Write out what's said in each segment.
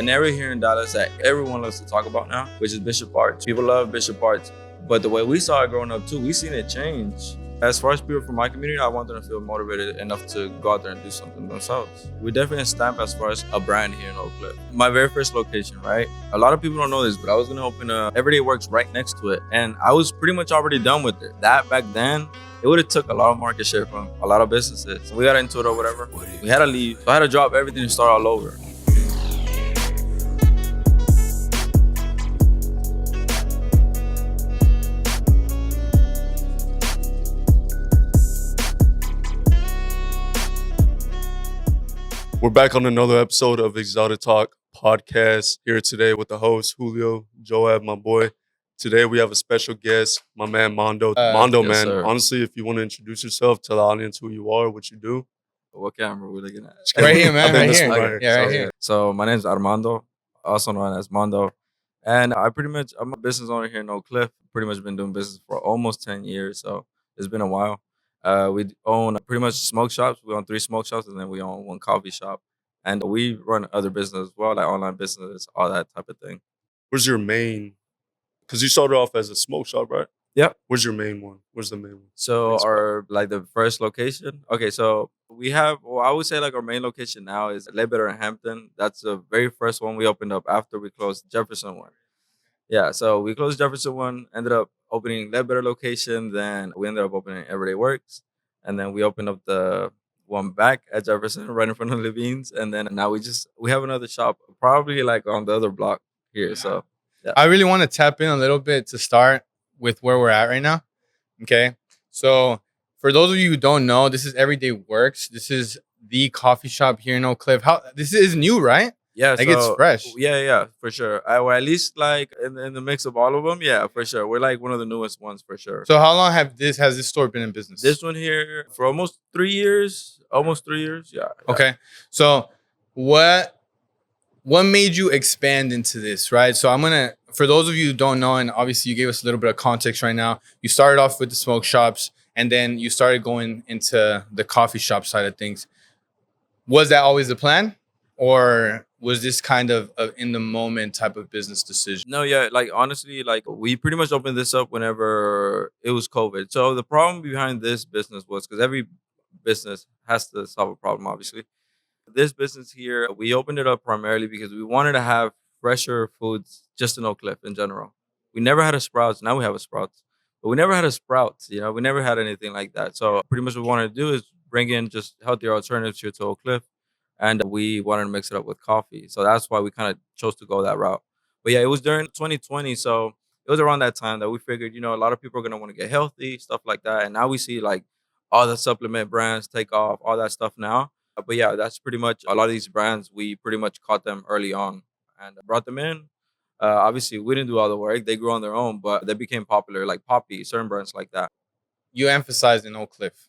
an area here in Dallas that everyone loves to talk about now, which is Bishop Arts. People love Bishop Arts, but the way we saw it growing up too, we seen it change. As far as people from my community, I want them to feel motivated enough to go out there and do something themselves. We definitely stamp as far as a brand here in Oak Cliff. My very first location, right? A lot of people don't know this, but I was gonna open a Everyday Works right next to it, and I was pretty much already done with it. That back then, it would have took a lot of market share from a lot of businesses. We got into it or whatever. We had to leave, so I had to drop everything and start all over. We're back on another episode of Exotic Talk podcast here today with the host, Julio, Joab, my boy. Today we have a special guest, my man Mando. Mando, yes, man, sir. honestly, if you want to introduce yourself, tell the audience who you are, what you do. What camera are we looking at? Right here, man. I think Right this here. one Okay. right Yeah, right So, here. So my name is Armando, also known as Mando. And I'm a business owner here in Oak Cliff. Pretty much been doing business for almost 10 years. So it's been a while. We own pretty much smoke shops. We own 3 smoke shops, and then we own 1 coffee shop. And we run other business as well, like online business, all that type of thing. Where's your main, because you started off as a smoke shop, right? Yep. Where's your main one? Where's the main one? So Thanks, our the first location. Okay, so we have. Well, I would say like our main location now is Ledbetter and Hampton. That's the very first one we opened up after we closed Jefferson one. Yeah, so we closed Jefferson one, ended up opening Ledbetter location. Then we ended up opening Everyday Works, and then we opened up the one back at Jefferson, right in front of Levine's, and then now we have another shop, probably like on the other block here. So I really want to tap in a little bit to start with where we're at right now. Okay. So for those of you who don't know, this is Everyday Works. This is the coffee shop here in Oak Cliff. This is new, right? yeah, Like it's fresh. Yeah, for sure. Or at least like in the mix of all of them, yeah, for sure. We're like one of the newest ones for sure. So how long has this store been in business? This one here for almost 3 years. Almost 3 years. Yeah. Okay. So what made you expand into this, right? So for those of you who don't know, and obviously you gave us a little bit of context right now, you started off with the smoke shops and then you started going into the coffee shop side of things. Was that always the plan? Or was this kind of in the moment type of business decision? No, yeah, like honestly, like we pretty much opened this up whenever it was COVID. So the problem behind this business was because every business has to solve a problem, obviously. This business here, we opened it up primarily because we wanted to have fresher foods just in Oak Cliff in general. We never had a Sprouts. Now we have a Sprouts. But we never had a Sprouts, we never had anything like that. So pretty much what we wanted to do is bring in just healthier alternatives here to Oak Cliff. And we wanted to mix it up with coffee. So that's why we kind of chose to go that route. But yeah, it was during 2020. So it was around that time that we figured, a lot of people are going to want to get healthy, stuff like that. And now we see like all the supplement brands take off, all that stuff now. But yeah, that's pretty much a lot of these brands. We pretty much caught them early on and brought them in. Obviously, we didn't do all the work. They grew on their own, but they became popular, like Poppy, certain brands like that. You emphasized in Oak Cliff.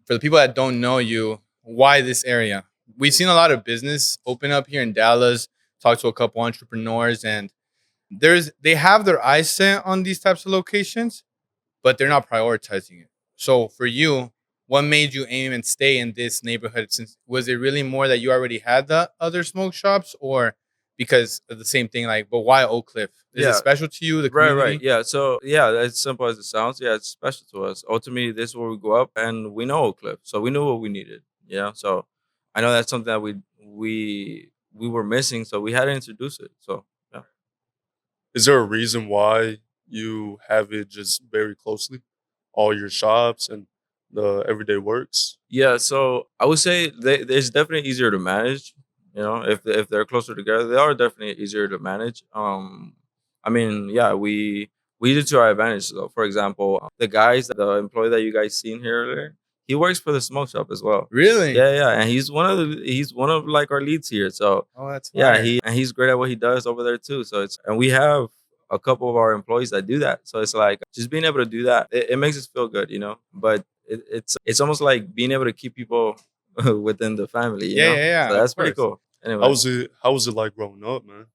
For the people that don't know you, why this area? We've seen a lot of business open up here in Dallas, talked to a couple entrepreneurs, and they have their eyes set on these types of locations, but they're not prioritizing it. So for you, what made you aim and stay in this neighborhood? Was it really more that you already had the other smoke shops, or because of the same thing? Like, but why Oak Cliff? Is it special to you? The community? Right. Yeah. So yeah, as simple as it sounds. Yeah, it's special to us. Ultimately, this is where we grew up, and we know Oak Cliff, so we knew what we needed. So I know that's something that we were missing, so we had to introduce it. So yeah. Is there a reason why you have it just very closely? All your shops and the Everyday Works? Yeah, so I would say it's definitely easier to manage. If they're closer together, they are definitely easier to manage. I mean, yeah, we use it to our advantage. So, for example, the employee that you guys seen here earlier, he works for the smoke shop as well. Really? Yeah, and he's one of like our leads here. So Oh, that's yeah, fire. he's great at what he does over there too. So and we have a couple of our employees that do that. So it's like just being able to do that, it makes us feel good, But it's almost like being able to keep people within the family. Yeah. So that's of pretty course. cool. Anyway, How was it like growing up, man?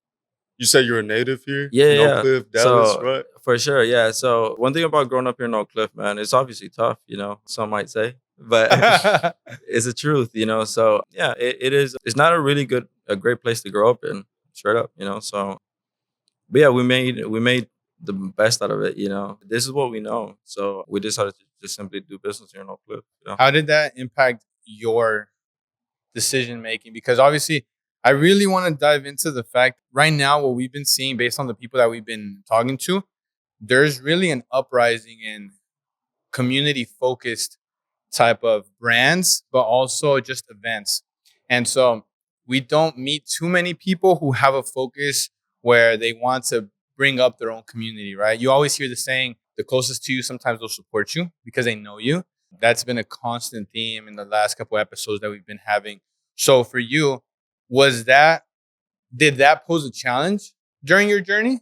You said you're a native here? Yeah, in Oak yeah. Cliff, Dallas, So right? for sure, yeah. So one thing about growing up here in Oak Cliff, man, it's obviously tough. Some might say but it's the truth, So yeah, it is. It's not a great place to grow up in, straight up, So, but yeah, we made the best out of it, This is what we know, so we decided to just simply do business here in Oak Cliff. How did that impact your decision making? Because obviously, I really want to dive into the fact right now, what we've been seeing based on the people that we've been talking to, there's really an uprising in community focused type of brands, but also just events. And so we don't meet too many people who have a focus where they want to bring up their own community, right? You always hear the saying, the closest to you sometimes will support you because they know you. That's been a constant theme in the last couple episodes that we've been having. So for you, was that, did that pose a challenge during your journey?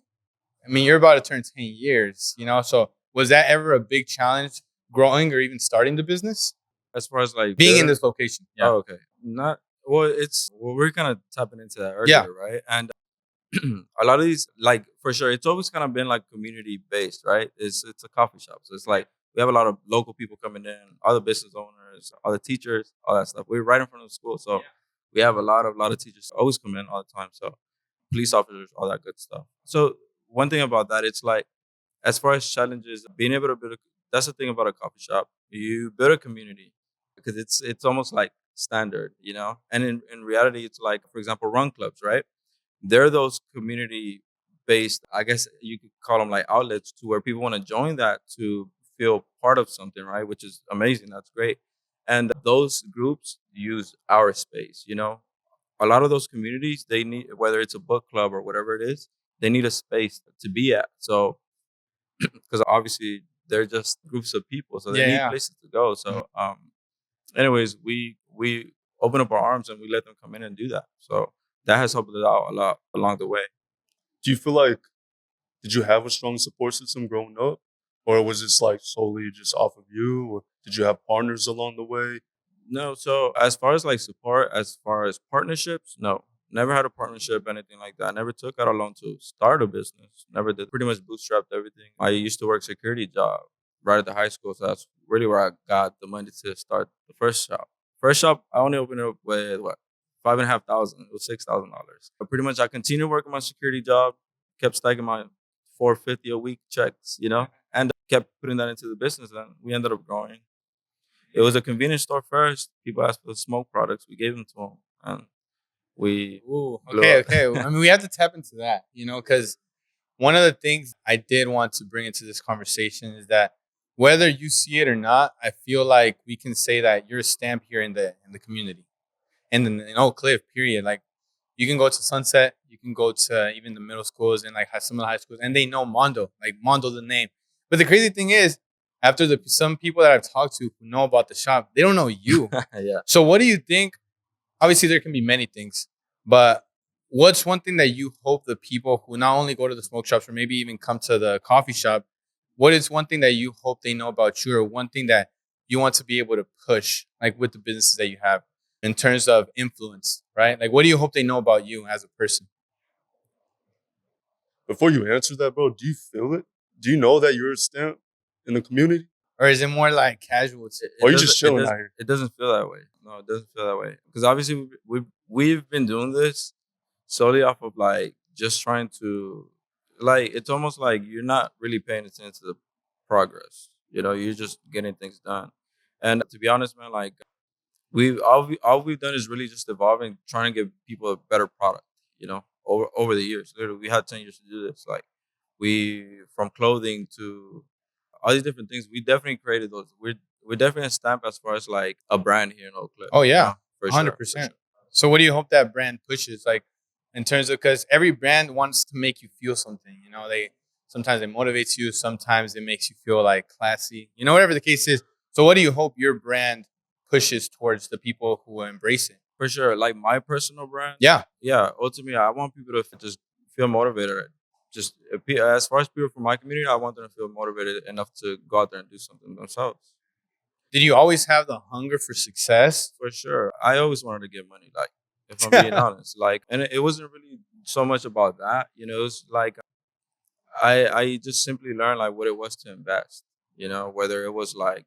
I mean, you're about to turn 10 years, So was that ever a big challenge growing or even starting the business? As far as like Being in this location. Yeah. Oh, okay. Not well, we're kind of tapping into that Yeah. earlier, right? And a lot of these, like, for sure, it's always kind of been like community based, right? It's a coffee shop, so it's like we have a lot of local people coming in, other business owners, other teachers, all that stuff. We're right in front of the school, so we have a lot of teachers always come in all the time. So police officers, all that good stuff. So one thing about that, it's like, as far as challenges, being able to that's the thing about a coffee shop. You build a community because it's almost like standard, And in reality, it's like, for example, run clubs, right? They're those community based, I guess you could call them like outlets to where people want to join that to feel part of something, right? Which is amazing. That's great. And those groups use our space, A lot of those communities, they need, whether it's a book club or whatever it is, they need a space to be at. So, because obviously they're just groups of people, so they need Yeah. places to go. So, anyways, we open up our arms and we let them come in and do that. So that has helped us out a lot along the way. Do you feel like, did you have a strong support system growing up? Or was this like solely just off of you? Or did you have partners along the way? No, so as far as like support, as far as partnerships, no. Never had a partnership, anything like that. Never took out a loan to start a business. Never did. Pretty much bootstrapped everything. I used to work security job right at the high school, so that's really where I got the money to start the first shop. First shop, I only opened it up with what, 5,500. It was $6,000. But pretty much, I continued working my security job, kept stacking my 450 a week checks, and kept putting that into the business, and we ended up growing. It was a convenience store first. People asked for smoke products. We gave them to them, and we Ooh, blew okay, up. okay. I mean, we have to tap into that, because one of the things I did want to bring into this conversation is that whether you see it or not, I feel like we can say that you're a stamp here in the community and in Oak Cliff, period. Like, you can go to Sunset, you can go to even the middle schools and like some of the high schools, and they know Mando, like Mando the name. But the crazy thing is, after some people that I've talked to who know about the shop, they don't know you. Yeah. So what do you think? Obviously, there can be many things, but what's one thing that you hope the people who not only go to the smoke shops or maybe even come to the coffee shop, what is one thing that you hope they know about you, or one thing that you want to be able to push, like with the businesses that you have in terms of influence, right? Like, what do you hope they know about you as a person? Before you answer that, bro, do you feel it? Do you know that you're a stamp in the community? Or is it more like casual? Or you just chilling out here? It doesn't feel that way. No, it doesn't feel that way. Because obviously we've been doing this solely off of like just trying to, like, it's almost like you're not really paying attention to the progress. You're just getting things done. And to be honest, man, like, all we've done is really just evolving, trying to give people a better product. Over the years, literally, we had 10 years to do this. Like, we, from clothing to all these different things, we definitely created those. We're definitely a stamp as far as like a brand here in Oak Cliff. Oh yeah, for 100%. sure. So what do you hope that brand pushes? Like, in terms of, because every brand wants to make you feel something. They sometimes it motivates you, sometimes it makes you feel like classy. Whatever the case is. So what do you hope your brand pushes towards the people who embrace it? For sure, like my personal brand. Yeah. Ultimately, I want people to just feel motivated. Just as far as people from my community, I want them to feel motivated enough to go out there and do something themselves. Did you always have the hunger for success? For sure, I always wanted to get money. Like, if I'm being honest, like, and it wasn't really so much about that. It was like I just simply learned like what it was to invest. Whether it was like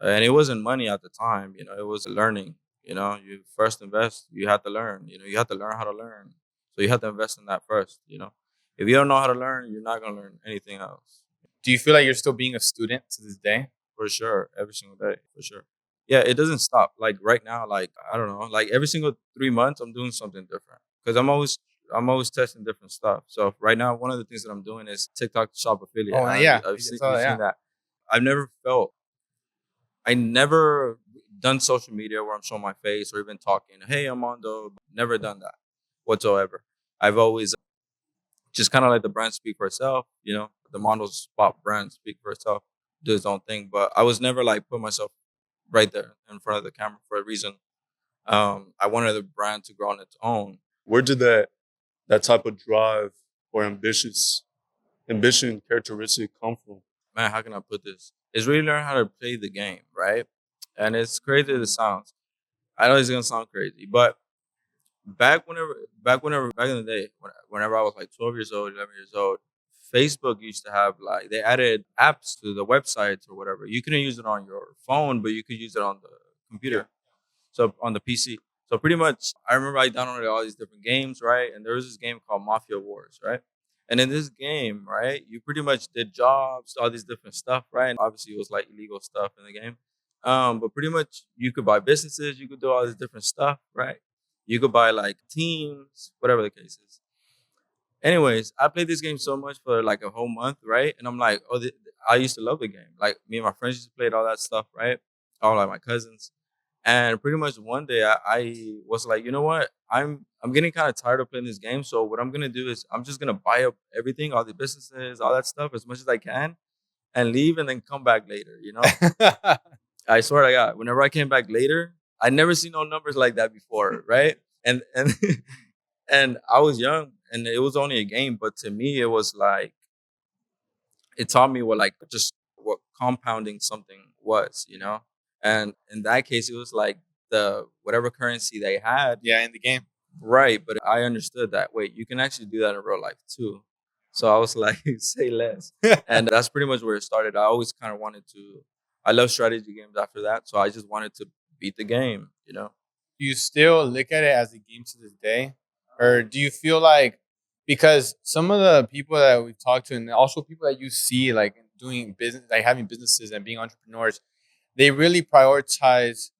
And it wasn't money at the time, it was learning. You first invest, you have to learn. You have to learn how to learn. So you have to invest in that first. If you don't know how to learn, you're not gonna learn anything else. Do you feel like you're still being a student to this day? For sure, every single day, for sure. Yeah, it doesn't stop. Like right now, like I don't know, like every single 3 months, I'm doing something different because I'm always testing different stuff. So right now, one of the things that I'm doing is TikTok shop affiliate. Oh, And yeah. you've Yeah. seen that. I've never felt I never done social media where I'm showing my face or even talking. Hey, I'm Mando. Never done that whatsoever. I've always just kind of let the brand speak for itself. The Mondo Spot brand speak for itself, do its own thing. But I was never like put myself right there in front of the camera for a reason. I wanted the brand to grow on its own. Where did that type of drive or ambition characteristic come from? Man, how can I put this? It's really learning how to play the game, right? And it's crazy as it sounds. I know it's gonna sound crazy, but back in the day, whenever I was like 12 years old, 11 years old, Facebook used to have like they added apps to the websites or whatever. You couldn't use it on your phone, but you could use it on the computer. So on the PC. So pretty much, I remember I downloaded all these different games, right? And there was this game called Mafia Wars, right? And in this game, right, you pretty much did jobs, all these different stuff, right? And obviously, it was like illegal stuff in the game. But pretty much, you could buy businesses, you could do all this different stuff, right? You could buy like teams, whatever the case is. Anyways, I played this game so much for like a whole month, right? And I'm like, oh, I used to love the game. Like me and my friends used to play all that stuff, right? All like my cousins. And pretty much one day I was like, you know what? I'm getting kind of tired of playing this game. So what I'm gonna do is I'm just gonna buy up everything, all the businesses, all that stuff as much as I can and leave and then come back later. I swear to God, whenever I came back later, I never seen no numbers like that before, right? And and I was young and it was only a game, but to me it was like it taught me what like just what compounding something was. And in that case, it was like the whatever currency they had, Yeah, in the game. right? But I understood that wait, you can actually do that in real life too. So I was like, say less, and that's pretty much where it started. I always kind of wanted to. I love strategy games after that, so I just wanted to beat the game. Do you still look at it as a game to this day? Or do you feel like, because some of the people that we've talked to and also people that you see like doing business, like having businesses and being entrepreneurs, they really prioritize,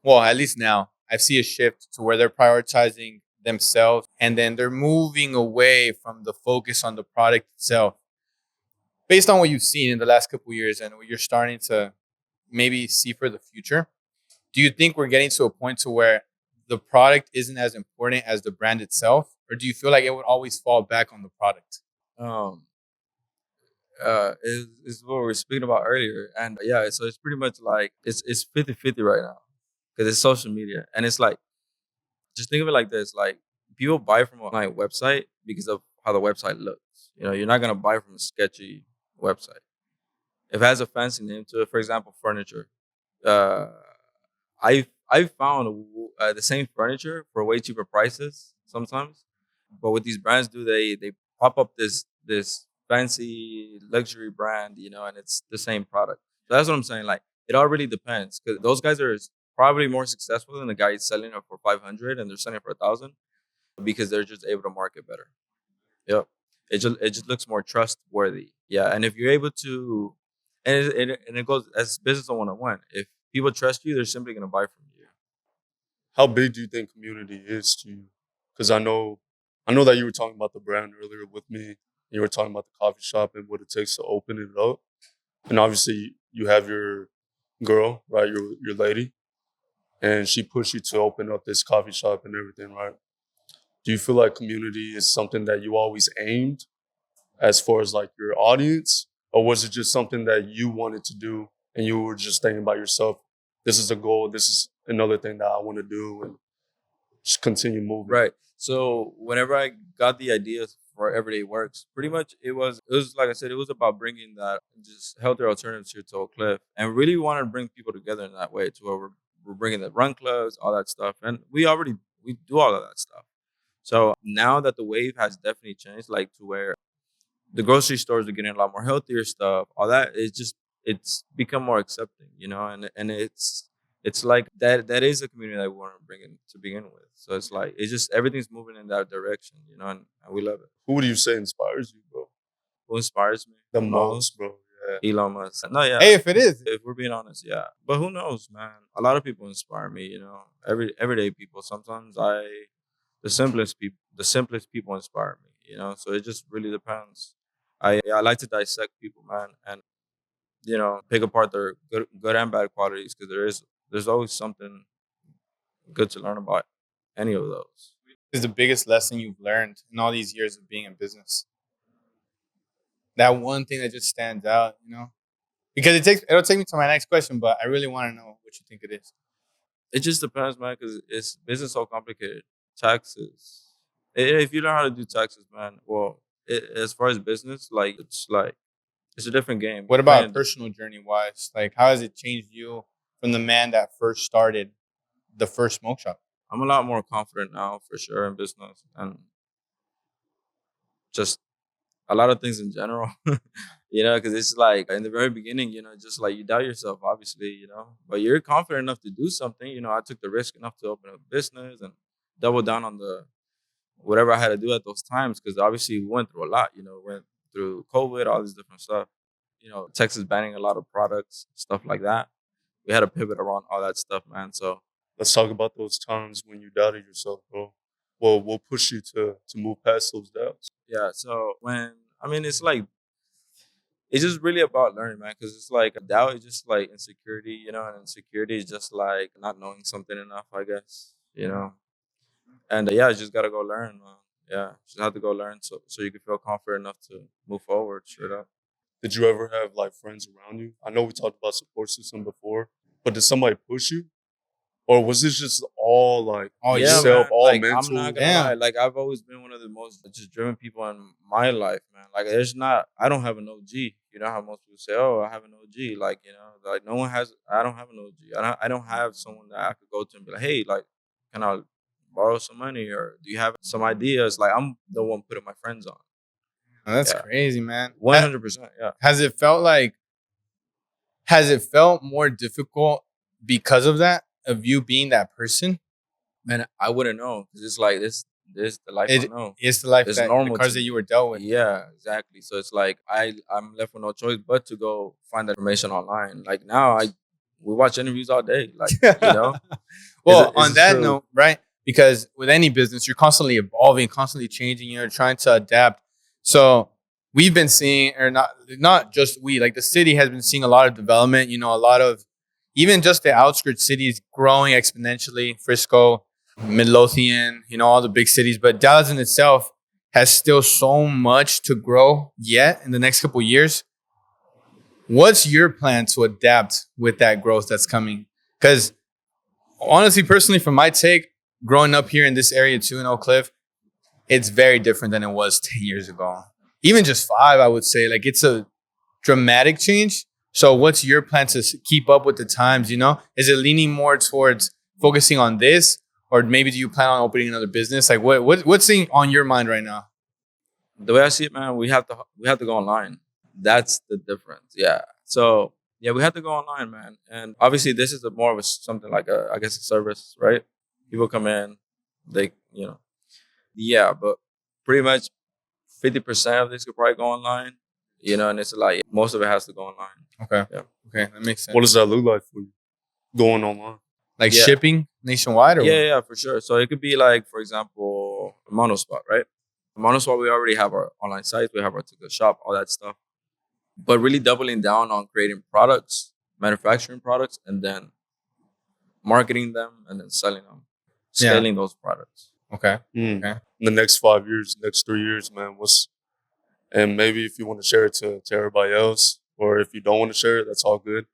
well, at least now, I see a shift to where they're prioritizing themselves and then they're moving away from the focus on the product itself. Based on what you've seen in the last couple of years and what you're starting to maybe see for the future, do you think we're getting to a point to where the product isn't as important as the brand itself, or do you feel like it would always fall back on the product? Um, is what we were speaking about earlier, and yeah, so it's pretty much like it's 50-50 right now because it's social media, and it's like just think of it like this: like people buy from a online website because of how the website looks. You're not gonna buy from a sketchy website. If it has a fancy name to it, for example, furniture. Uh, I found the same furniture for way cheaper prices sometimes, but what these brands do, they pop up this fancy luxury brand, and it's the same product. So that's what I'm saying. Like it all really depends because those guys are probably more successful than the guy selling it for 500 and they're selling it for 1,000 because they're just able to market better. Yep. It just looks more trustworthy. Yeah, and if you're able to, and it goes as business on 101. If people trust you, they're simply gonna buy from you. How big do you think community is to you? Because I know that you were talking about the brand earlier with me. You were talking about the coffee shop and what it takes to open it up. And obviously, you have your girl, right? Your lady, and she pushed you to open up this coffee shop and everything, right? Do you feel like community is something that you always aimed as far as like your audience, or was it just something that you wanted to do and you were just thinking about yourself? This is a goal. This is another thing that I want to do, and just continue moving. Right. So whenever I got the ideas for Everyday Works, pretty much it was like I said, it was about bringing that just healthier alternatives here to Oak Cliff, and really wanted to bring people together in that way to where we're bringing the run clubs, all that stuff, and we do all of that stuff. So now that the wave has definitely changed, like to where the grocery stores are getting a lot more healthier stuff, all that is just it's become more accepting, you know, and it's like that is a community that we want to bring in to begin with. So it's like it's just everything's moving in that direction, you know, and we love it. Who would you say inspires you, bro? Who inspires me The the most? most, bro. Yeah. Elon Musk. No, yeah. Hey, if it is, If we're being honest, yeah. But who knows, man? A lot of people inspire me, you know. Everyday people. Sometimes the simplest people inspire me, you know. So it just really depends. I like to dissect people, man, and you know, pick apart their good and bad qualities because there's always something good to learn about any of those. is the biggest lesson you've learned in all these years of being in business? That one thing that just stands out, you know? Because it'll take me to my next question, but I really want to know what you think it is. It just depends, man, because it's business so complicated. Taxes. If you learn how to do taxes, man, well, as far as business, like it's a different game. What You're about playing personal journey wise? Like, how has it changed you from the man that first started the first smoke shop? I'm a lot more confident now, for sure, in business and just a lot of things in general. You know, because it's like in the very beginning, you know, just like you doubt yourself, obviously, you know, but you're confident enough to do something. You know, I took the risk enough to open a business and double down on the whatever I had to do at those times because obviously we went through a lot. You know, went through COVID, all this different stuff. You know, Texas banning a lot of products, stuff like that. We had to pivot around all that stuff, man. So Let's talk about those times when you doubted yourself, bro. Well, we'll push you to move past those doubts. yeah, so when I mean, it's like it's just really about learning, man. Because it's like doubt is just like insecurity, you know, and insecurity is just like not knowing something enough, I guess, you know. And yeah, you just gotta go learn, man. Yeah, just have to go learn so you can feel confident enough to move forward straight up. Did you ever have like friends around you? I know we talked about support system before, but did somebody push you? Or was this just all like Oh, Yeah, you. yourself, man. all Like I'm mental? not gonna lie. Damn. Like I've always been one of the most just driven people in my life, man. Like there's not. I don't have an OG. You know how most people say, "Oh, I have an OG." Like you know, like no one has. I don't have an OG. I don't have someone that I could go to and be like, "Hey, like, can I borrow some money or do you have some ideas?" Like I'm the one putting my friends on. Oh, that's Yeah, crazy, man. 100%. Yeah. Has it felt more difficult because of that, of you being that person? Man, I wouldn't know because it's like this the life I It know. it's the life It's that the normal cards to that you me. were dealt with. Yeah, exactly. So it's like I'm left with no choice but to go find that information online. Like now, we watch interviews all day. Like you know, Well, it's on the that truth. note, right? Because with any business, you're constantly evolving, constantly changing, you're trying to adapt. So we've been seeing, or not just we, like the city has been seeing a lot of development, you know, a lot of even just the outskirts cities growing exponentially, Frisco, Midlothian, you know, all the big cities. But Dallas in itself has still so much to grow yet in the next couple of years. What's your plan to adapt with that growth that's coming? Because honestly, personally, from my take, growing up here in this area too in Oak Cliff, it's very different than it was 10 years ago. Even just 5, I would say. Like it's a dramatic change. So what's your plan to keep up with the times, you know? Is it leaning more towards focusing on this? Or maybe do you plan on opening another business? Like what's on your mind right now? The way I see it, man, we have to go online. That's the difference. Yeah. So yeah, we have to go online, man. And obviously, this is more of something like I guess a service, right? People come in, they you know, yeah, but pretty much 50% of this could probably go online. You know, and it's like most of it has to go online. Okay. Yeah. Okay, that makes sense. What does that look like for you? Going online. Like Yeah. shipping nationwide or Yeah, what? yeah, for sure. So it could be like, for example, Monospot, right? Monospot, we already have our online site, we have our ticket shop, all that stuff. But really doubling down on creating products, manufacturing products, and then marketing them and then selling them, Yeah. scaling those products. Okay. Mm. Okay. In the next 5 years, next 3 years, man, and maybe if you want to share it to everybody else, or if you don't want to share it, that's all good.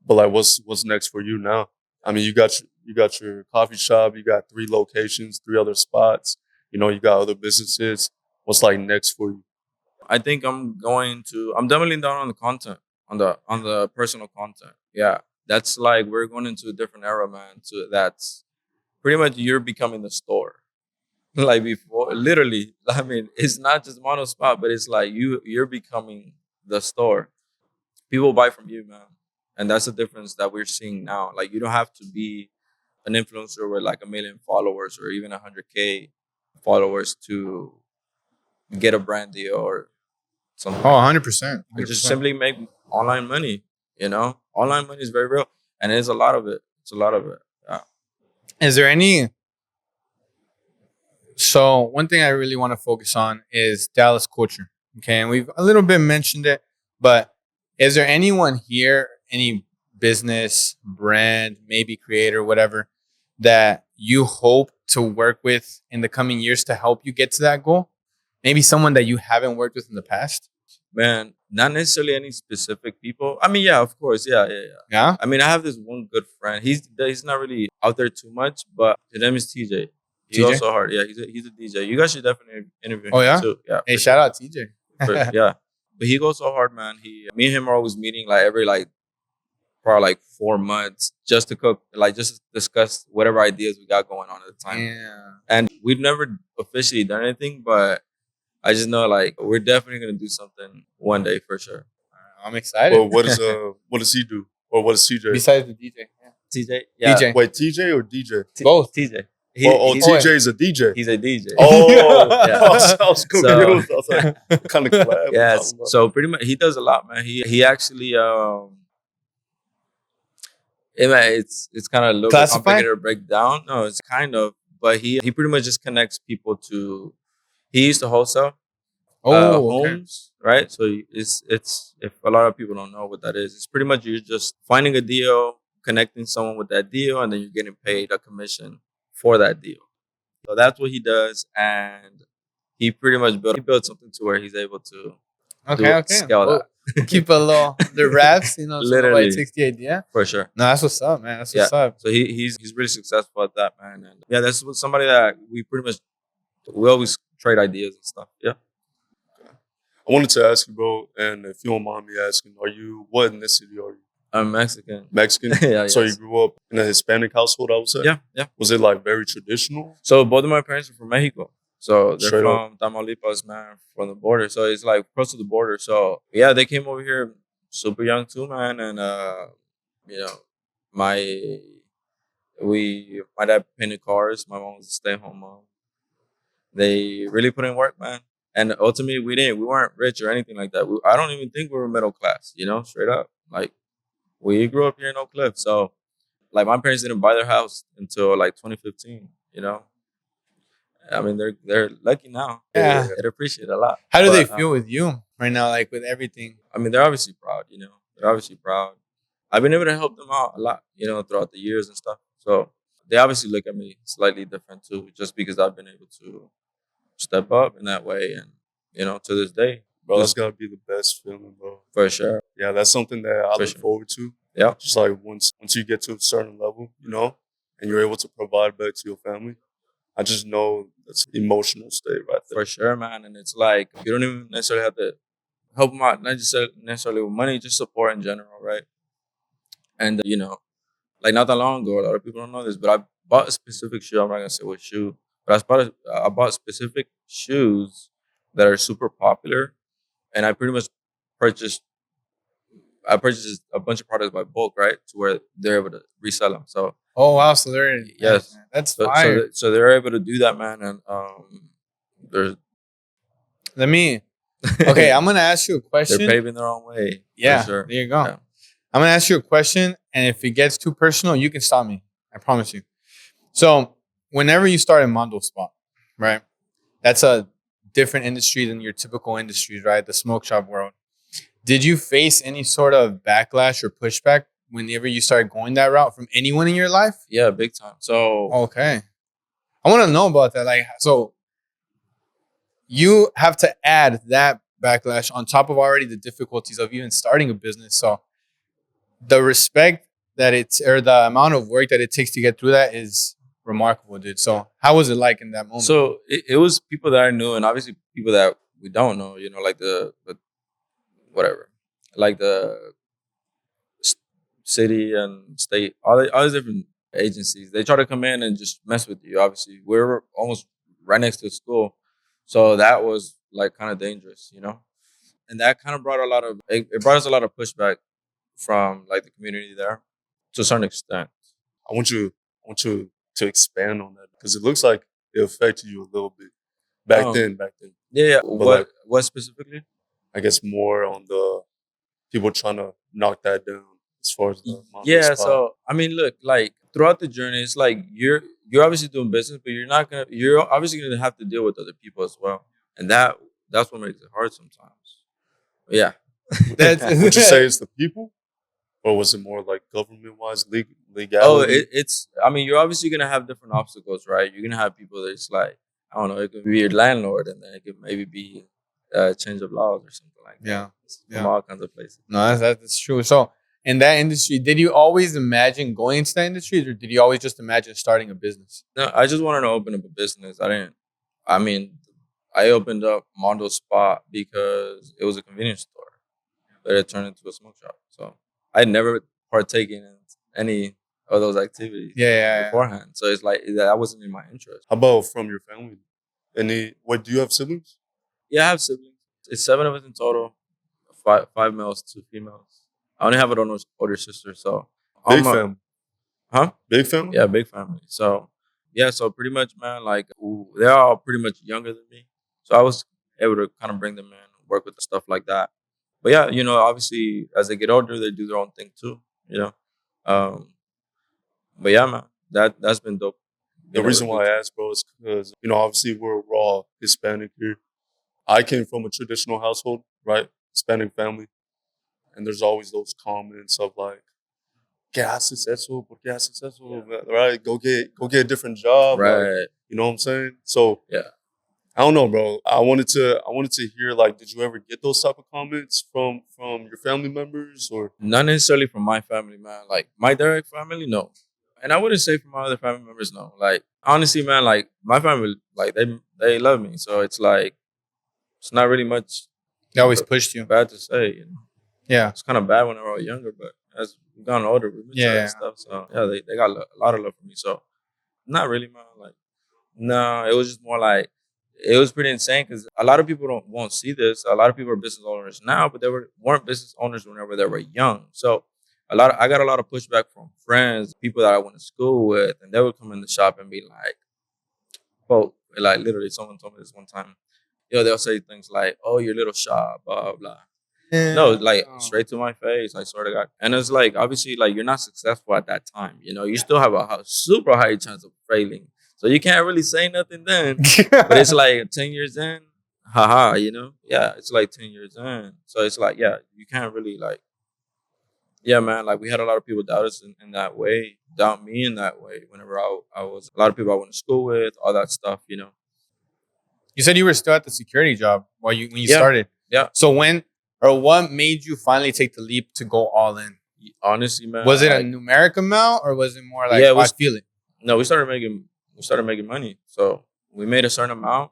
But like, what's next for you now? I mean, you got your coffee shop, you got 3 locations, 3 other spots. You know, you got other businesses. What's like next for you? I think I'm doubling down on the content, on the personal content. Yeah. That's like we're going into a different era, man. So that's pretty much you're becoming the store. Like before, literally. I mean, it's not just mono spot, but it's like you're becoming the store. People buy from you, man, and that's the difference that we're seeing now. Like you don't have to be an influencer with like 1 million followers or even 100K followers to get a brand deal or something. Oh, Like 100%. that. Just simply make online money. You know, online money is very real, and there's a lot of it. It's a lot of it. Yeah. Is there any? So one thing I really want to focus on is Dallas culture. Okay, and we've a little bit mentioned it, but is there anyone here, any business, brand, maybe creator, whatever, that you hope to work with in the coming years to help you get to that goal? Maybe someone that you haven't worked with in the past. Man, not necessarily any specific people. I mean, yeah, of course, yeah. Yeah. I mean, I have this one good friend. He's not really out there too much, but his name is TJ. He's TJ? also hard. Yeah, he's a DJ. You guys should definitely interview him Oh yeah. too. Yeah. Hey, for shout sure. out TJ. Yeah. But he goes so hard, man. Me and him are always meeting like every like probably like 4 months just to cook, like just to discuss whatever ideas we got going on at the time. Yeah. And we've never officially done anything, but I just know like we're definitely gonna do something one day for sure. I'm excited. Well, what does he do? Or what does CJ? Besides the DJ? TJ, yeah, DJ. Wait, TJ or DJ? Both. TJ. TJ is a DJ. He's a DJ. Oh, Yeah. I was confused. I was like, what kind of collab? Yes. So pretty much he does a lot, man. He actually it's kind of a little bit Classified? complicated to break down. No, it's kind of, but he pretty much just connects people to. He used to wholesale Okay. homes, right? So it's if a lot of people don't know what that is, it's pretty much you're just finding a deal, connecting someone with that deal, and then you're getting paid a commission for that deal. So that's what he does, and he pretty much built something to where he's able to Okay. scale Well, that keep a little the raps, so nobody Literally. takes the idea. for sure. No, that's what's up, man. That's what's up. So he's really successful at that, man. And yeah, that's what somebody that we always trade ideas and stuff. Yeah. I wanted to ask you, bro, and if you don't mind me asking, what ethnicity are you? I'm Mexican. Mexican? Yeah. So you yes. grew up in a Hispanic household, I would say? Yeah. Was it like very traditional? So both of my parents are from Mexico. So they're Straight from Tamaulipas, man, from the border. So it's like close to the border. So yeah, they came over here super young too, man. And you know, my dad painted cars. My mom was a stay-at-home mom. They really put in work, man. And ultimately, we weren't rich or anything like that. I don't even think we were middle class, straight up. Like, we grew up here in Oak Cliff. So, like, my parents didn't buy their house until, like, 2015, I mean, they're lucky now. Yeah. They appreciate it a lot. How do they But, feel with you right now, like with everything? I mean, they're obviously proud, They're obviously proud. I've been able to help them out a lot, throughout the years and stuff. So, they obviously look at me slightly different, too, just because I've been able to step up in that way, and to this day, Bro, that's gotta be the best feeling, bro. for sure. Yeah, that's something that I For look sure. forward to. Yeah, Just like once you get to a certain level, and you're able to provide back to your family, I just know that's an emotional state right there. for sure, man. And it's like you don't even necessarily have to help them out, not just necessarily with money, just support in general, right? And like not that long ago, a lot of people don't know this, but I bought a specific shoe. I'm not gonna say what shoe, but I bought specific shoes that are super popular, and I pretty much purchased. I purchased a bunch of products by bulk, right, to where they're able to resell them. So Oh wow, so they're yes, man, that's so fire. so they're able to do that, man. And there's Let me. Okay, I'm gonna ask you a they're question. paving their own way. Yeah, for sure. there you go. Yeah. I'm gonna ask you a question, and if it gets too personal, you can stop me. I promise you. So, whenever you start a Mando spot, right? That's a different industry than your typical industries, right? The smoke shop world. Did you face any sort of backlash or pushback whenever you started going that route from anyone in your life? Yeah, big time. So Okay. I want to know about that. Like, so you have to add that backlash on top of already the difficulties of even starting a business. So the respect that or the amount of work that it takes to get through that is remarkable, dude. So how was it like in that moment? So it was people that I knew, and obviously people that we don't know. Like the whatever, like the city and state, all these different agencies. They try to come in and just mess with you. Obviously, we're almost right next to the school, so that was like kind of dangerous, and that kind of brought it brought us a lot of pushback from like the community there to a certain extent. I want you to expand on that because it looks like it affected you a little bit back Um, then. Back then, yeah. but like What specifically? I guess more on the people trying to knock that down as far as the Mando Yeah. spot. So I mean, look, like throughout the journey, it's like you're obviously doing business, but you're obviously gonna have to deal with other people as well, and that's what makes it hard sometimes. Yeah. That's Would you say it's the people, or was it more like government wise Oh, legality? it's. I mean, you're obviously gonna have different obstacles, right? You're gonna have people that's like, I don't know, it could be your landlord, and then it could maybe be change of laws or something like that. Yeah. It's from Yeah. all kinds of places. No, that's true. So in that industry, did you always imagine going into that industry, or did you always just imagine starting a business? No, I just wanted to open up a business. I didn't. I mean, I opened up Mando Spot because it was a convenience store, but it turned into a smoke shop. So I never partaken in any of those activities Yeah. beforehand. So it's like that wasn't in my interest. How about from your family? What do you have siblings? Yeah, I have siblings. It's 7 of us in total. Five males, 2 females. I only have an older sister, so Big I'm a, family. huh? Big family. Yeah, big family. So yeah, so pretty much, man, like they're all pretty much younger than me, so I was able to kind of bring them in, work with stuff like that. But yeah, obviously as they get older, they do their own thing too. Um, but yeah, man, that's been dope. The Being able to reason do why I that. asked, bro, is because obviously we're all Hispanic here. I came from a traditional household, right? Hispanic family, and there's always those comments of like, "¿Qué haces eso? ¿Por qué haces eso?" Right? Go get a different job, like, Right. you know what I'm saying? So Yeah. I don't know, bro. I wanted to hear like, did you ever get those type of comments from your family members or? Not necessarily from my family, man. Like my direct family, no. And I wouldn't say from my other family members, no. Like honestly, man, like my family, like they love me, so it's like it's not really much They always pushed you. bad to say. Yeah. It's kind of bad when they were all younger, but as we've gotten older, we've matured Yeah. and stuff. So yeah, they got a lot of love for me. So not really, man. Like no, it was just more like it was pretty insane because a lot of people won't see this. A lot of people are business owners now, but they weren't business owners whenever they were young. So I got a lot of pushback from friends, people that I went to school with, and they would come in the shop and be like, quote, like literally someone told me this one time. They'll say things like, "Oh, your little shop, blah blah." No, like straight to my face. I swear to God. And it's like obviously like you're not successful at that time. You still have a super high chance of failing. So you can't really say nothing then. But it's like 10 years in, haha. Yeah, it's like 10 years in. So it's like, yeah, you can't really like, yeah, man. Like we had a lot of people doubt us in that way, doubt me in that way. Whenever I was a lot of people I went to school with, all that stuff. You said you were still at the security job when you Yeah. started. Yeah. So what made you finally take the leap to go all in? Honestly, man. Was it a like, numeric amount or was it more like, Yeah, it I was- feel it? No, we started making money. So we made a certain amount,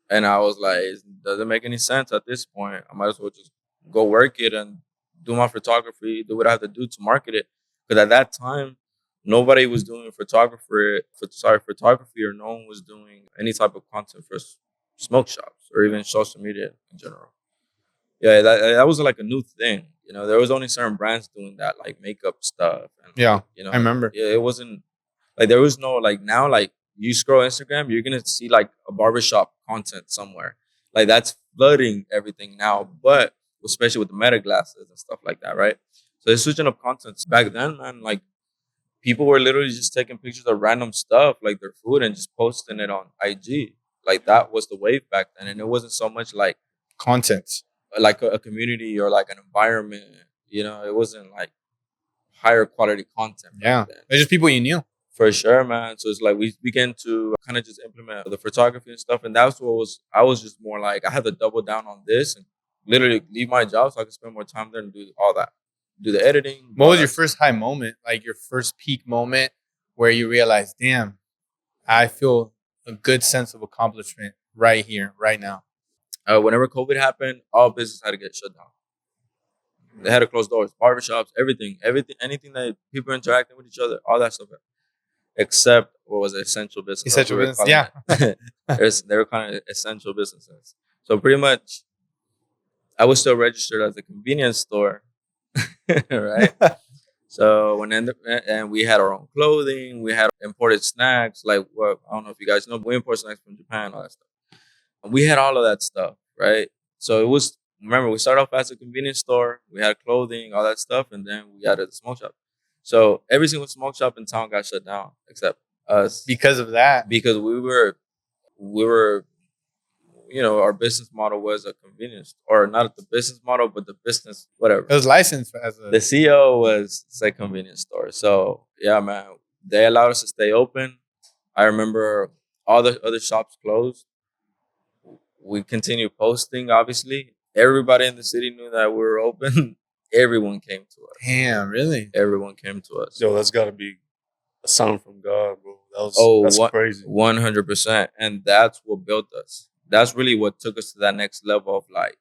and I was like, it doesn't make any sense at this point. I might as well just go work it and do my photography, do what I have to do to market it. Because at that time, nobody was doing photography, or no one was doing any type of content for smoke shops or even social media in general. Yeah, that was like a new thing. There was only certain brands doing that, like makeup stuff. And Yeah, I I remember. Yeah, it wasn't like there was no like now like you scroll Instagram, you're gonna see like a barbershop content somewhere. Like that's flooding everything now, but especially with the meta glasses and stuff like that, right? So they're switching up contents. Back then, man, like people were literally just taking pictures of random stuff, like their food, and just posting it on IG. Like that was the wave back then, and it wasn't so much Content. like a community or like an environment. It wasn't like higher quality content. Yeah. Then. They're just people you knew. For sure, man. So it's like we began to kind of just implement the photography and stuff, and that's what I was just more like I had to double down on this and literally leave my job so I could spend more time there and do all that, do the editing. What was your first high moment, like your first peak moment where you realized, damn, I feel a good sense of accomplishment right here, right now? Whenever COVID happened, all business had to get shut down. They had to close doors, barbershops, everything, anything that people interacting with each other, all that stuff. Except what was essential business. Essential business, yeah. They were kind of essential businesses. So pretty much, I was still registered as a convenience store, right? So and we had our own clothing, we had imported snacks. Like, what, I don't know if you guys know, but we import snacks from Japan, all that stuff. And we had all of that stuff, right? So it was, remember, we started off as a convenience store. We had clothing, all that stuff, and then we added the smoke shop. So every single smoke shop in town got shut down except us Because of that. because we were our business model was a convenience, or not the business model, but the business, whatever. It was licensed as a. The CEO was a convenience store. So yeah, man, they allowed us to stay open. I remember all the other shops closed. We continued posting, obviously. Everybody in the city knew that we were open. Everyone came to us. Damn, really? Everyone came to us. Yo, that's got to be a sign from God, bro. That's crazy. 100%. And that's what built us. That's really what took us to that next level of, like,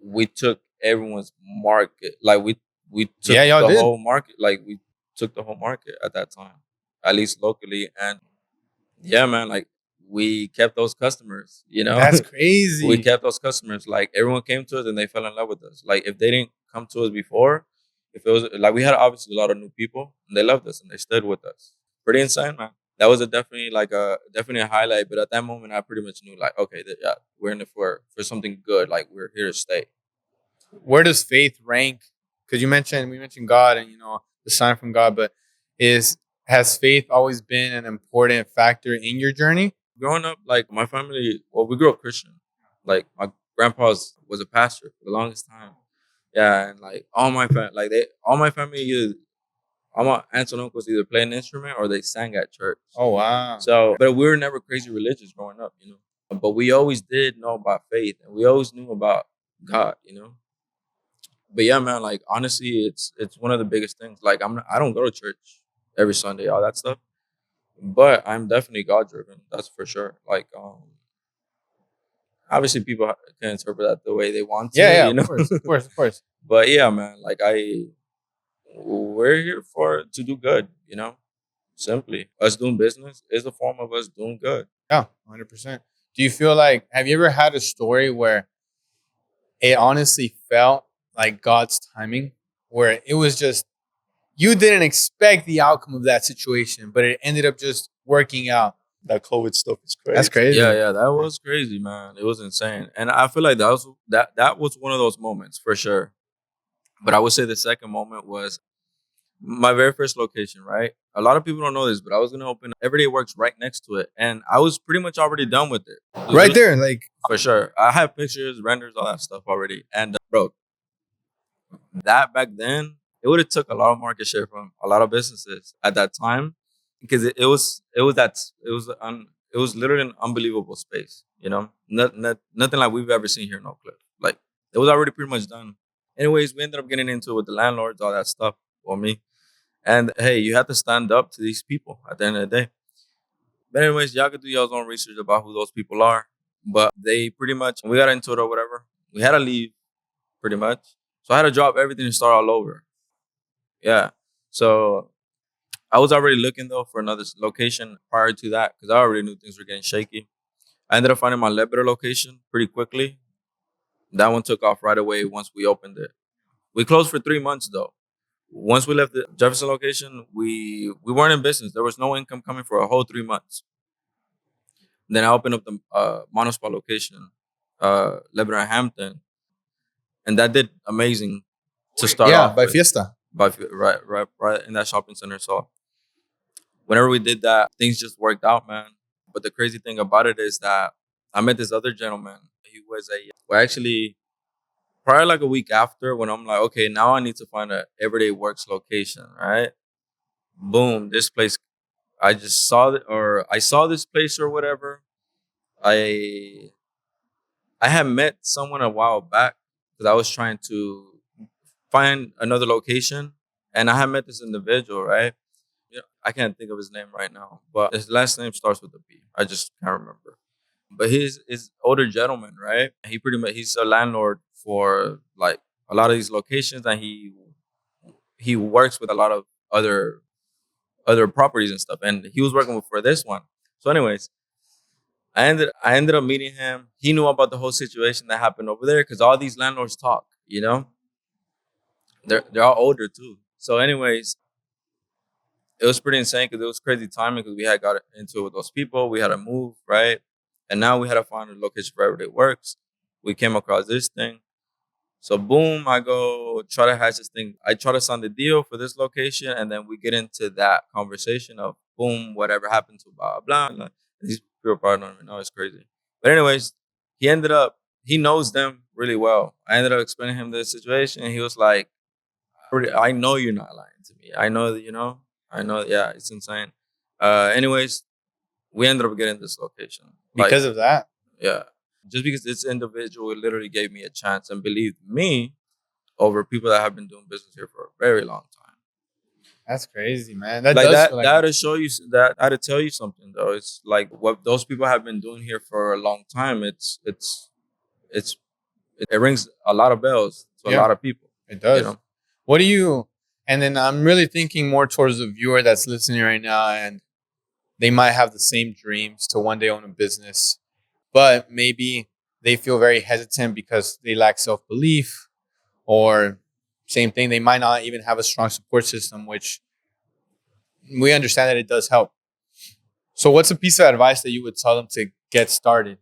we took everyone's market. Like, we took Yeah, y'all the did. whole market. Like, we took the whole market at that time, at least locally. And yeah, man, like, we kept those customers, That's crazy. We kept those customers. Like, everyone came to us and they fell in love with us. Like, if they didn't come to us before, if it was like, we had obviously a lot of new people and they loved us and they stood with us. Pretty insane, man. That was definitely a highlight. But at that moment, I pretty much knew, like, okay, yeah, we're in it for something good. Like, we're here to stay. Where does faith rank? Because we mentioned God and the sign from God, but has faith always been an important factor in your journey? Growing up, like, my family, well, we grew up Christian. Like, my grandpa was a pastor for the longest time. Yeah, and like all my family, all my aunts and uncles either played an instrument or they sang at church. Oh, wow. So, but we were never crazy religious growing up, But we always did know about faith, and we always knew about God. But yeah, man, like, honestly, it's one of the biggest things. Like, I don't go to church every Sunday, all that stuff, but I'm definitely God driven. That's for sure. Like, obviously, people can interpret that the way they want to. Yeah, of course. But yeah, man, like, we're here to do good. Simply, us doing business is a form of us doing good. Yeah, 100%. Do you feel like, have you ever had a story where it honestly felt like God's timing, where it was just, you didn't expect the outcome of that situation, but it ended up just working out? That COVID stuff is crazy. That's crazy. Yeah, that was crazy, man. It was insane, and I feel like that was one of those moments for sure. But I would say the second moment was my very first location, right? A lot of people don't know this, but I was going to open Everyday Works right next to it. And I was pretty much already done with it. Right there, like. For sure. I have pictures, renders, all that stuff already. And bro, that back then, it would have took a lot of market share from a lot of businesses at that time, because it was literally an unbelievable space, nothing like we've ever seen here in Oak Cliff. Like, it was already pretty much done. Anyways, we ended up getting into it with the landlords, all that stuff, for me. And hey, you have to stand up to these people at the end of the day. But anyways, y'all could do y'all's own research about who those people are. But they pretty much, we got into it or whatever. We had to leave, pretty much. So I had to drop everything and start all over. Yeah. So I was already looking, though, for another location prior to that, because I already knew things were getting shaky. I ended up finding my Lebanon location pretty quickly. That one took off right away once we opened it. We closed for 3 months, though. Once we left the Jefferson location, we weren't in business. There was no income coming for a whole 3 months. Then I opened up the Monospa location, Lebanon Hampton, and that did amazing to start off. By with. Fiesta. Right in that shopping center. So whenever we did that, things just worked out, man. But the crazy thing about it is that I met this other gentleman. He was actually, probably like a week after, when I'm like, okay, now I need to find a Everyday Works location, right? Boom, this place, I just saw it, or I saw this place or whatever. I had met someone a while back because I was trying to find another location, and I had met this individual, right? I can't think of his name right now, but his last name starts with a B. I just can't remember. But he's older gentleman, right? He's a landlord for like a lot of these locations, and he works with a lot of other properties and stuff. And he was working for this one. So, anyways, I ended up meeting him. He knew about the whole situation that happened over there because all these landlords talk. They're all older too. So, anyways, it was pretty insane because it was crazy timing because we had got into it with those people. We had to move, right? And now we had to find a location for everyday works. We came across this thing. So boom, I go try to hatch this thing. I try to sign the deal for this location, and then we get into that conversation of boom, whatever happened to blah blah. Like, these people probably don't even know, it's crazy. But anyways, he knows them really well. I ended up explaining him the situation, and he was like, I know you're not lying to me. I know that, I know, yeah, it's insane. Anyways, we ended up getting this location. Because of that? Yeah. Just because this individual literally gave me a chance and believed me over people that have been doing business here for a very long time. That's crazy, man. That Like does that, feel like that to show you that I to tell you something though. It's like what those people have been doing here for a long time. It's it rings a lot of bells to a Yeah. lot of people. It does. What do you, and then I'm really thinking more towards the viewer that's listening right now, and they might have the same dreams to one day own a business, but maybe they feel very hesitant because they lack self-belief, or same thing, they might not even have a strong support system, which we understand that it does help. So what's a piece of advice that you would tell them to get started,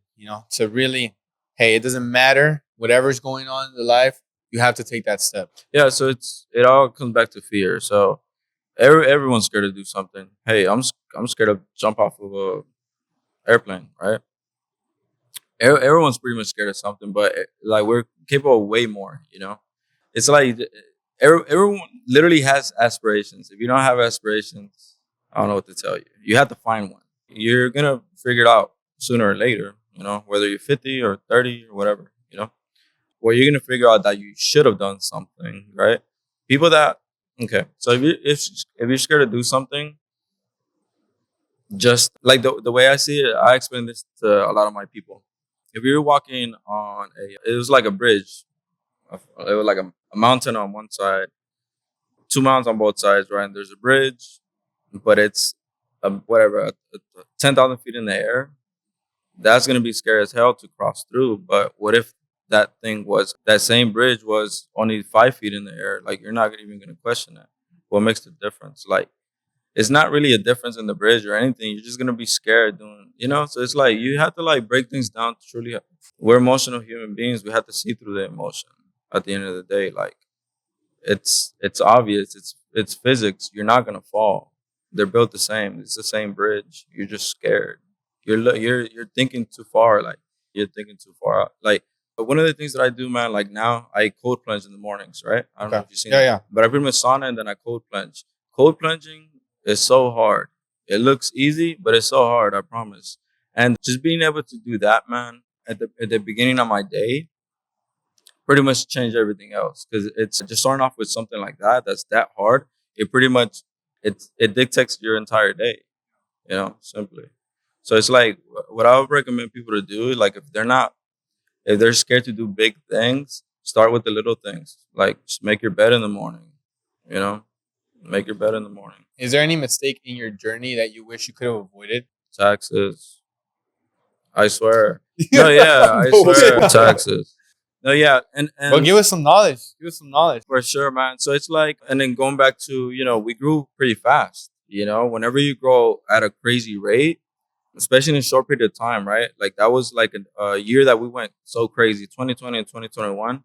to really, hey, it doesn't matter, whatever's going on in their life, you have to take that step. Yeah, so it all comes back to fear. So everyone's scared to do something. Hey, I'm scared to jump off of a airplane, right? Everyone's pretty much scared of something, but like we're capable of way more. It's like everyone literally has aspirations. If you don't have aspirations, I don't know what to tell you. You have to find one. You're gonna figure it out sooner or later. Whether you're 50 or 30 or whatever. Where you're gonna figure out that you should have done something, right? People that okay. So if you're scared to do something, just like the way I see it, I explain this to a lot of my people. If you're walking on it was like a bridge. It was like a mountain on one side, two mountains on both sides, right? And there's a bridge, but it's whatever, 10,000 feet in the air. That's gonna be scary as hell to cross through. But what if that same bridge was only 5 feet in the air? Like you're not even gonna question that. What makes the difference? Like it's not really a difference in the bridge or anything. You're just gonna be scared doing. So it's like you have to like break things down to truly. We're emotional human beings. We have to see through the emotion. At the end of the day, like it's obvious. It's physics. You're not gonna fall. They're built the same. It's the same bridge. You're just scared. You're thinking too far. Like you're thinking too far out. Like one of the things that I do, man. Like now, I cold plunge in the mornings. Right? I don't know if you've seen that. Yeah. But I pretty much sauna and then I cold plunge. Cold plunging is so hard. It looks easy, but it's so hard. I promise. And just being able to do that, man, at the beginning of my day, pretty much changed everything else because it's just starting off with something like that's that hard. It pretty much it dictates your entire day, simply. So it's like what I would recommend people to do, like if they're scared to do big things, start with the little things. Like just make your bed in the morning, you know, make your bed in the morning. Is there any mistake in your journey that you wish you could have avoided? Taxes. I swear. No, yeah, I swear. Taxes. No, yeah, and Well, give us some knowledge. Give us some knowledge. for sure, man. So it's like, and then going back to, we grew pretty fast. Whenever you grow at a crazy rate, especially in a short period of time, right? Like that was like a year that we went so crazy, 2020 and 2021.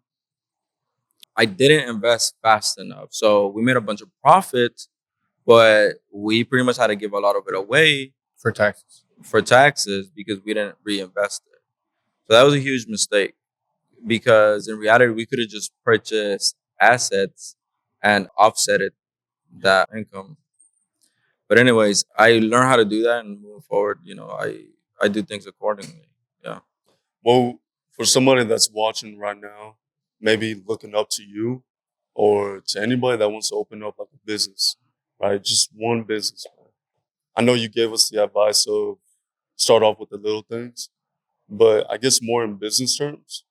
I didn't invest fast enough. So we made a bunch of profits, but we pretty much had to give a lot of it away For taxes because we didn't reinvest it. So that was a huge mistake because in reality, we could have just purchased assets and offset that income. But anyways, I learned how to do that and moving forward, I do things accordingly. Yeah. Well, for somebody that's watching right now, maybe looking up to you or to anybody that wants to open up like a business, right? Just one business. Man. I know you gave us the advice of start off with the little things, but I guess more in business terms,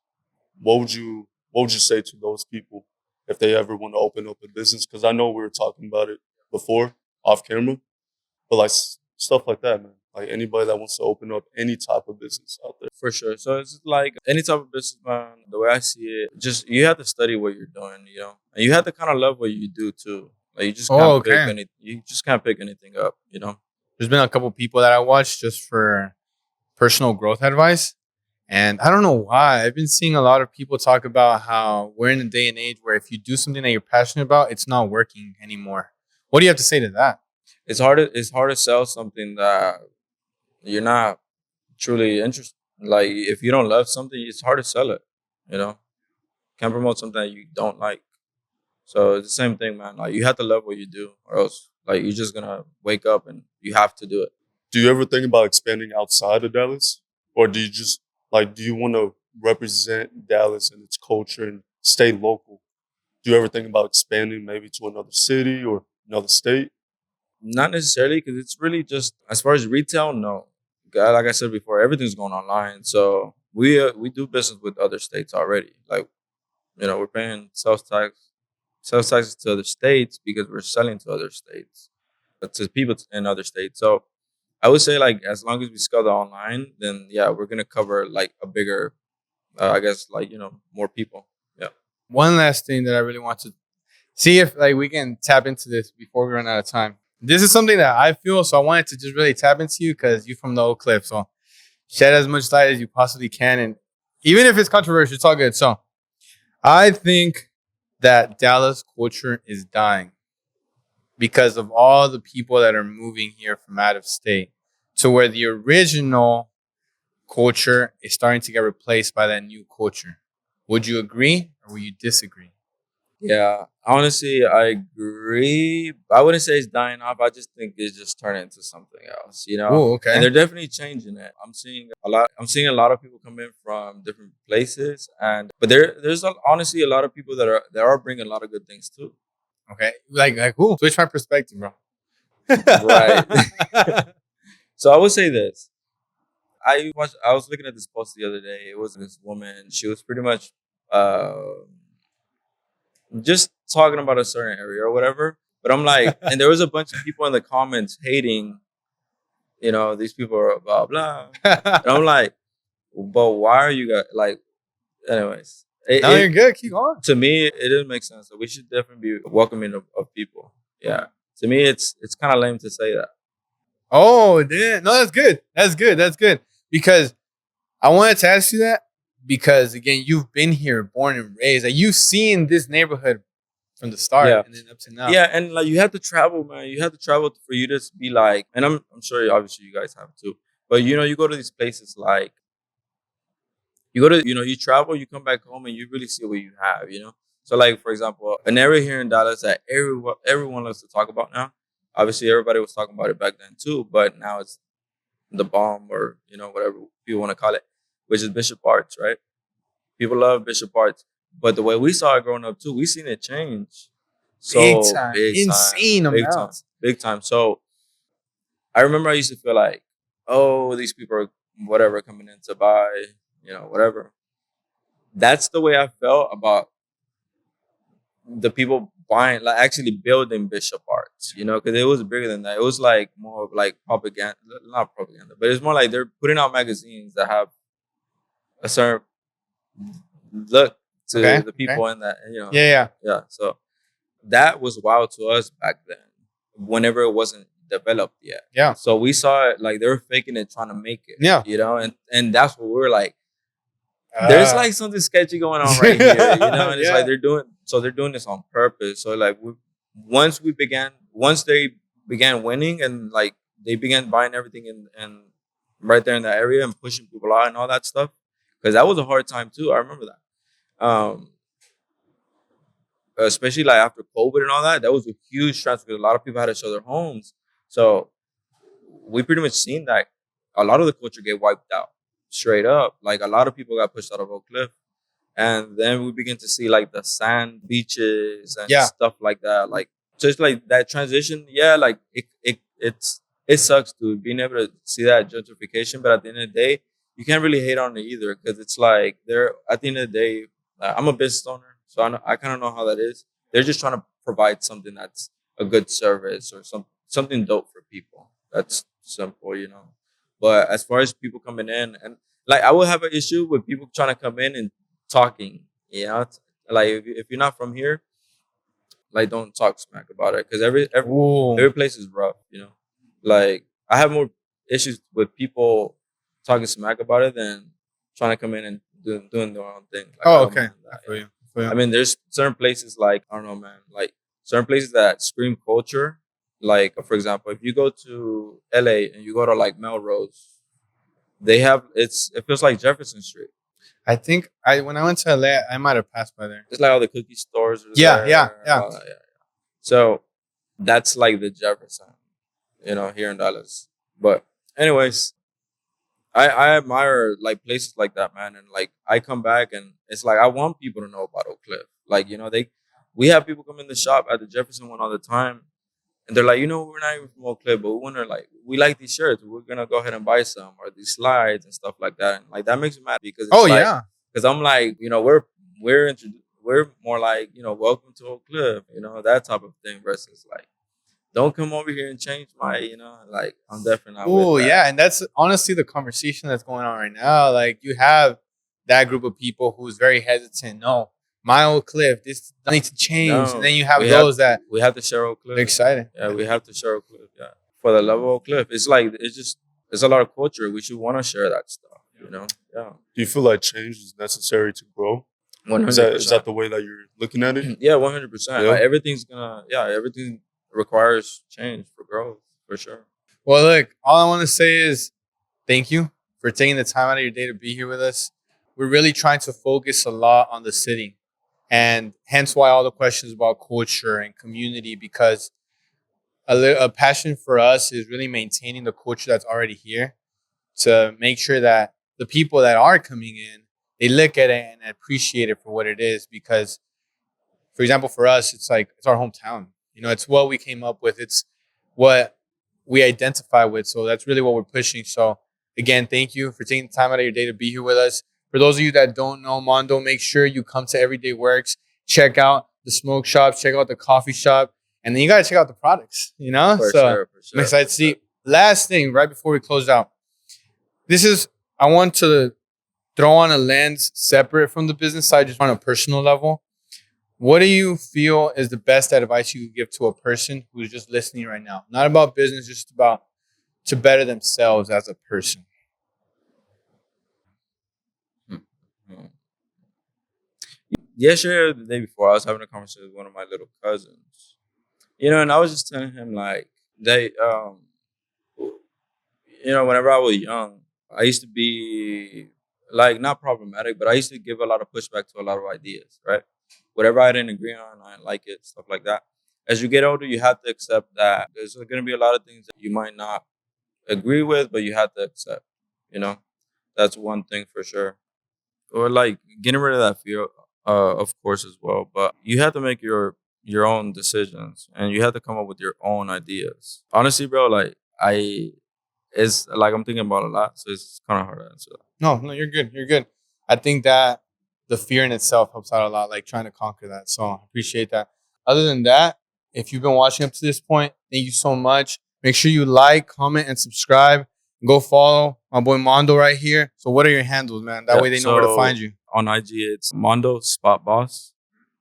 what would you say to those people if they ever want to open up a business? Because I know we were talking about it before off camera, but like stuff like that, man. Like anybody that wants to open up any type of business out there. For sure. So it's like any type of businessman, the way I see it, just you have to study what you're doing, and you have to kind of love what you do too. Like you just Oh, can't pick okay. any, you just can't pick anything up. There's been a couple people that I watched just for personal growth advice. And I don't know why. I've been seeing a lot of people talk about how we're in a day and age where if you do something that you're passionate about, it's not working anymore. What do you have to say to that? It's hard to sell something that you're not truly interested. Like if you don't love something, it's hard to sell it. You know, can't promote something that you don't like. So it's the same thing, man. Like you have to love what you do, or else like you're just gonna wake up and you have to do it. Do you ever think about expanding outside of Dallas? Or do you just like do you want to represent Dallas and its culture and stay local? Do you ever think about expanding maybe to another city or another state? Not necessarily, because it's really just as far as retail. No, like I said before, everything's going online. So we do business with other states already. Like we're paying sales taxes to other states because we're selling to other states, to people in other states. So I would say like as long as we scale the online, then yeah, we're gonna cover like a bigger, I guess like more people. Yeah. One last thing that I really want to see if like we can tap into this before we run out of time. This is something that I feel, so I wanted to just really tap into you because you're from the Oak Cliff. So shed as much light as you possibly can, and even if it's controversial, it's all good. So I think that Dallas culture is dying because of all the people that are moving here from out of state to where the original culture is starting to get replaced by that new culture. Would you agree or would you disagree? Yeah, honestly, I agree. I wouldn't say it's dying off. I just think it's just turning into something else. Oh, And okay. they're definitely changing it. I'm seeing a lot. I'm seeing a lot of people come in from different places, but there's honestly a lot of people that are bringing a lot of good things too. Okay. Like who? Switch my perspective, bro. Right. So I would say this. I was looking at this post the other day. It was this woman. She was pretty much uh, just talking about a certain area or whatever. But I'm like, and there was a bunch of people in the comments hating, these people are blah blah. And I'm like, but why are you guys like? Anyways, No, you're good. Keep going. to me it didn't make sense. So we should definitely be welcoming of people. Yeah, to me it's kind of lame to say that. Oh, damn. No, that's good. That's good. That's good. Because I wanted to ask you that because again, you've been here, born and raised. Like you've seen this neighborhood from the Yeah. start and then up to now. Yeah, and like you have to travel, man. You have to travel for you to be like, and I'm sure obviously you guys have too. But you go to these places like you go to you travel, you come back home, and you really see what you have. So like for example, an area here in Dallas that everyone loves to talk about now. Obviously, everybody was talking about it back then too, but now it's the bomb or whatever people want to call it, which is Bishop Arts, right? People love Bishop Arts, but the way we saw it growing up too, we seen it change. Big So time. big time, Insane big time, amounts. big time. So I remember I used to feel like, oh, these people are whatever coming in to buy, whatever. That's the way I felt about the people buying, like actually building Bishop Arts, because it was bigger than that. It was like more of like propaganda, not propaganda, but it's more like they're putting out magazines that have a certain look to Okay. the Okay. people in that, Yeah, yeah. yeah. So that was wild to us back then, whenever it wasn't developed yet. Yeah. So we saw it like they were faking it, trying to make it. Yeah. And that's what we were like. There's like something sketchy going on right here, and it's like Yeah. they're doing this on purpose. So like once they began winning and like they began buying everything and right there in that area and pushing people out and all that stuff, because that was a hard time too. I remember that. Especially like after COVID and all that, that was a huge transfer because a lot of people had to show their homes. So we pretty much seen that a lot of the culture get wiped out straight up. Like a lot of people got pushed out of Oak Cliff. And then we begin to see like the sand beaches and Yeah. stuff like that. Like just like that transition. Yeah, like it sucks to being able to see that gentrification. But at the end of the day, you can't really hate on it either because it's like they're at the end of the day, I'm a business owner, so I kind of know how that is. They're just trying to provide something that's a good service or something dope for people. That's simple. But as far as people coming in, and like I would have an issue with people trying to come in and talking. You know, like if you're not from here, like don't talk smack about it because Ooh. every place is rough. You know, like I have more issues with people talking smack about it than trying to come in and doing their own thing. Like, I Oh, don't okay. mind I that, feel yeah. you. I feel you. I mean, there's certain places like I don't know, man. Like certain places that scream culture. Like for example, if you go to LA and you go to like Melrose, they have it feels like Jefferson Street. I think when I went to LA, I might have passed by there. It's like all the cookie stores are Yeah, yeah, there. yeah. All that, yeah. So that's like the Jefferson, you know, here in Dallas. But anyways, I admire like places like that, man. And like I come back and it's like I want people to know about Oak Cliff. Like, you know, we have people come in the shop at the Jefferson one all the time and they're like, you know, we're not even from Oak Cliff, but we want to like we like these shirts. We're gonna go ahead and buy some or these slides and stuff like that. And like that makes me mad because it's Oh like yeah. because I'm like, you know, we're more like, you know, welcome to Oak Cliff, you know, that type of thing versus like, don't come over here and change my, you know, like I'm definitely not with Oh that. yeah, and that's honestly the conversation that's going on right now. Like you have that group of people who's very hesitant. No, my old Cliff, this needs to change. And No, then you have those that we have to share Oak are Cliff. excited. Yeah, we have to share Oak Cliff. Yeah, for the love of Oak Cliff, it's like it's a lot of culture. We should want to share that stuff. You know, yeah. Do you feel like change is necessary to grow? 100%. Is that the way that you're looking at it? Yeah, 100%. Yeah. Like everything requires change for growth for sure. Well, look, all I want to say is thank you for taking the time out of your day to be here with us. We're really trying to focus a lot on the city, and hence why all the questions about culture and community, because a passion for us is really maintaining the culture that's already here to make sure that the people that are coming in, they look at it and appreciate it for what it is. Because, for example, for us, it's like it's our hometown. You know, it's what we came up with. It's what we identify with. So that's really what we're pushing. So again, thank you for taking the time out of your day to be here with us. For those of you that don't know Mando, make sure you come to Everyday Works, check out the smoke shops, check out the coffee shop, and then you gotta check out the products, you know? For So sure. I'm excited to see. Last thing, right before we close out. I want to throw on a lens separate from the business side, just on a personal level. What do you feel is the best advice you could give to a person who's just listening right now? Not about business, just about to better themselves as a person. Mhm. Yesterday, the day before, I was having a conversation with one of my little cousins. You know, and I was just telling him like you know, whenever I was young, I used to be like not problematic, but I used to give a lot of pushback to a lot of ideas, right? Whatever I didn't agree on, I didn't like it, stuff like that. As you get older, you have to accept that there's going to be a lot of things that you might not agree with, but you have to accept. You know, that's one thing for sure. Or like getting rid of that fear, of course, as well. But you have to make your own decisions, and you have to come up with your own ideas. Honestly, bro, like it's like I'm thinking about a lot, so it's kind of hard to answer that. No, you're good. You're good. I think that the fear in itself helps out a lot, like trying to conquer that. So I appreciate that. Other than that, if you've been watching up to this point, thank you so much. Make sure you like, comment, and subscribe. Go follow my boy Mondo right here. So what are your handles, man? That way they know where to find you. On IG, it's Mando Spot Boss.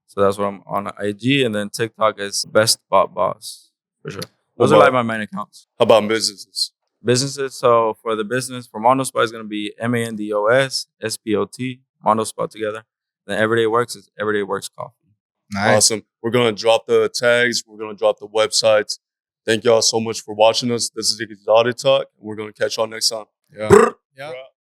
So that's what I'm on IG, and then TikTok is Best Spot Boss for sure. Those are like my main accounts. How about businesses? Businesses. So for the business, for Mando Spot is gonna be MANDOS SPOT Mando Spot together. Then Everyday Works is Everyday Works Coffee. Nice. Awesome. We're going to drop the tags. We're going to drop the websites. Thank y'all so much for watching us. This is Exotic Talk. We're going to catch y'all next time. Yeah.